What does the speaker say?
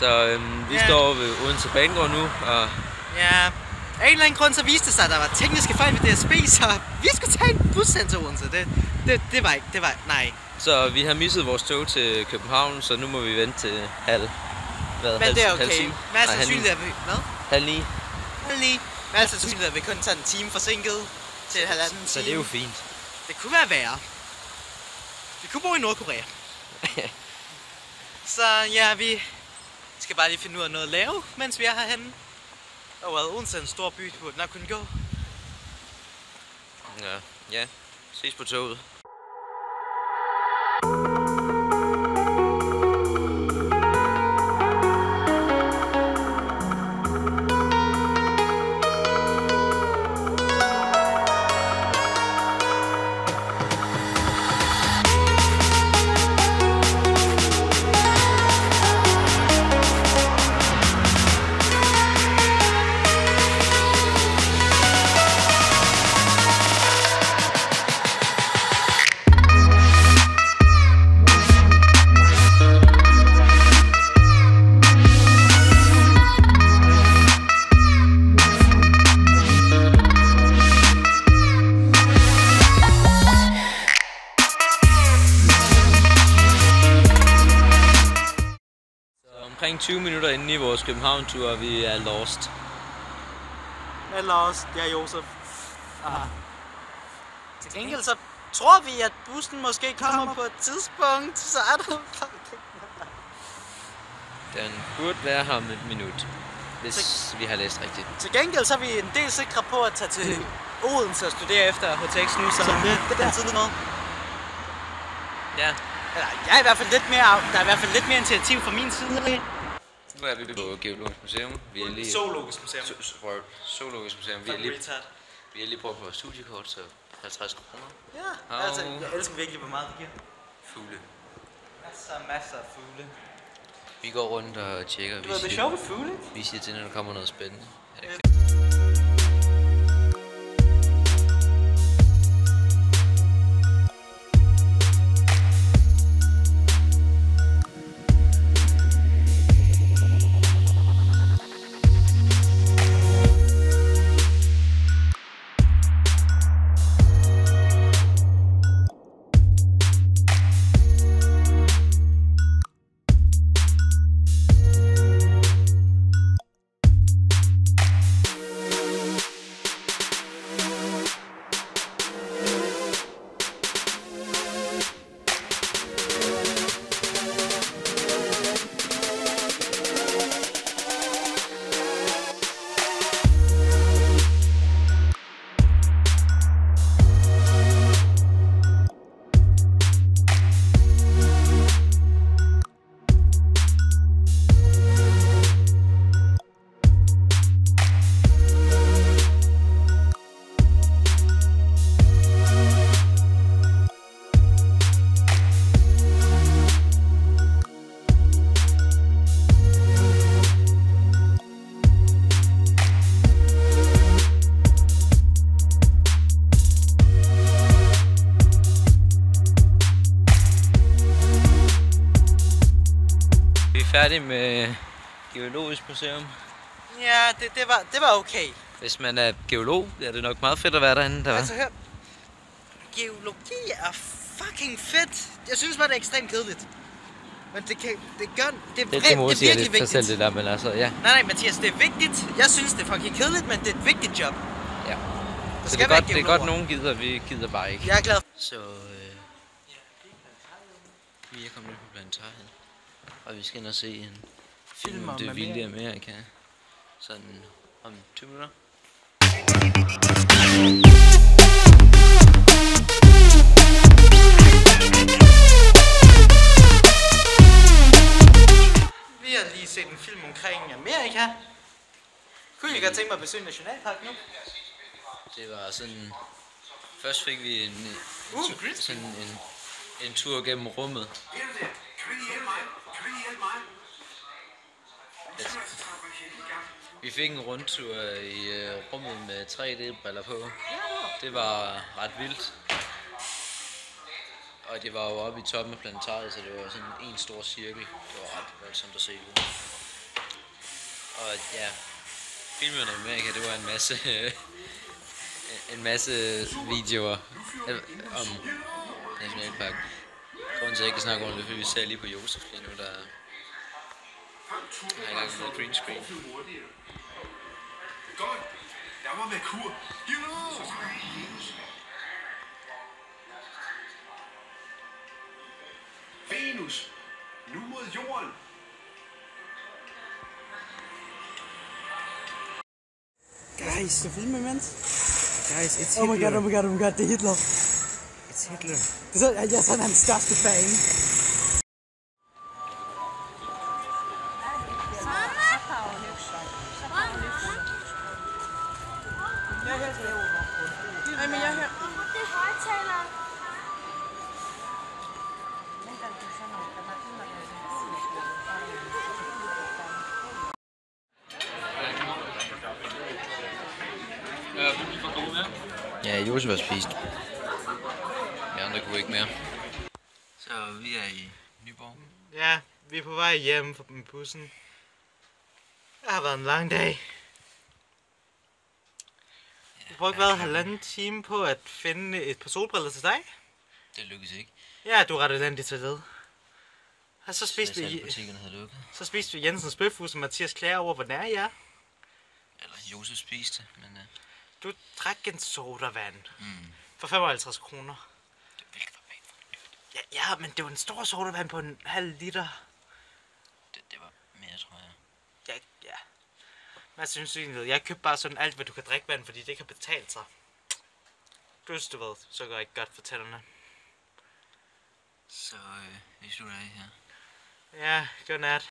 Så vi står ved Odense Banegård nu, og... Ja, af en eller anden grund så viste det sig, at der var tekniske fejl ved DSB, så vi skulle tage en bus hen til Odense. Det var nej. Så vi har misset vores tog til København, så nu må vi vente til halv... Men det er okay. Hvad er sandsynligt, at vi... Hvad? Halv 9. Hvad er sandsynligt, at vi kun tager en time forsinket til 1,5 time? Så det er jo fint. Det kunne være værre. Vi kunne bo i Nordkorea. Så ja, vi skal bare lige finde ud af noget at lave, mens vi er herhenne. Og Odense er en stor by, burde nok kunne gå. Ja, ses på toget. Omkring 20 minutter inde i vores København-tur, og vi er lost. Jeg er Josef. Aha. Til gengæld så tror vi, at bussen måske kommer på et tidspunkt, så er der... Den burde være her om et minut, hvis vi har læst rigtigt. Til gengæld så er vi en del sikre på at tage til Odense og studere efter HTX nu, så det er tid noget. Ja. Eller, jeg er i hvert fald lidt mere, der er i hvert fald lidt mere initiativ fra min side. Nu er vi på Geologisk Museum. Vi er lige... Zoologisk Museum. Zoologisk Museum. Vi er lige brugt vores studiekort, så 50 kroner. Ja, altså, jeg elsker virkelig, hvor meget det giver. Fugle. Masser af fugle. Vi går rundt og tjekker. Det er sjovt med fugle. Vi siger til, når der kommer noget spændende. Vi er færdige med Geologisk Museum. Ja, det var okay. Hvis man er geolog, er det nok meget fedt at være derinde. Der altså hør, geologi er fucking fedt. Jeg synes bare, det er ekstremt kedeligt. Men det er virkelig vigtigt. Sig selv, det der, men altså, ja. Nej, Mathias, det er vigtigt. Jeg synes, det er fucking kedeligt, men det er et vigtigt job. Ja. Så det er godt, nogen gider, vi gider bare ikke. Jeg er glad. Så vi er kommet ind på Planetariet, og vi skal ind og se en film om det vilde Amerika. Sådan om 20 minutter. Vi har lige set en film omkring Amerika. Kunne I godt tænke mig at besøge Nationalpark nu? Det var sådan... Først fik vi en tur gennem rummet. Vi fik en rundtur i rummet med 3D-briller på. Det var ret vildt. Og det var jo oppe i toppen af planetariet, så det var sådan en stor cirkel. Det var ret voldsomt at se ud. Og ja, filmen i Amerika, det var en masse videoer om Nationalpark. Grunden til, at jeg ikke kan snakke om det, fordi vi ser lige på Josef lige nu, der er i gang med green screen. Godt. Jeg var med kur. Venus. Nu mod jorden. Guys, skal filme imens? Guys, it's Oh my Hitler. god, det er Hitler. It's Hitler. Jeg er sådan hans største fan. Nej, men jeg hører. Det er højtaler. Ja, Josef har spist. Vi andre kunne ikke mere. Så vi er i Nyborg. Ja, vi er på vej hjem fra bussen. Det har været en lang dag. Vi brugte været halvanden time på at finde et par solbriller til dig. Det lykkedes ikke. Ja, du er ret elendig til det. Og så Så spiste vi Jensens bøfhus, og Mathias klager over, hvor nær jeg er. Eller Josef spiste, men... Du drak en sodavand. For 55 kroner. Hvilket var pænt for dyrt. Ja, men det var en stor sodavand på en halv liter. Det var mere, tror jeg. Ja. Hvad synes du egentlig? Jeg købte bare sådan alt, hvad du kan drikke vand, fordi det kan betale sig. Plus, du ved, så går det ikke godt for tænderne. Så vi slutter af her. Ja, godnat.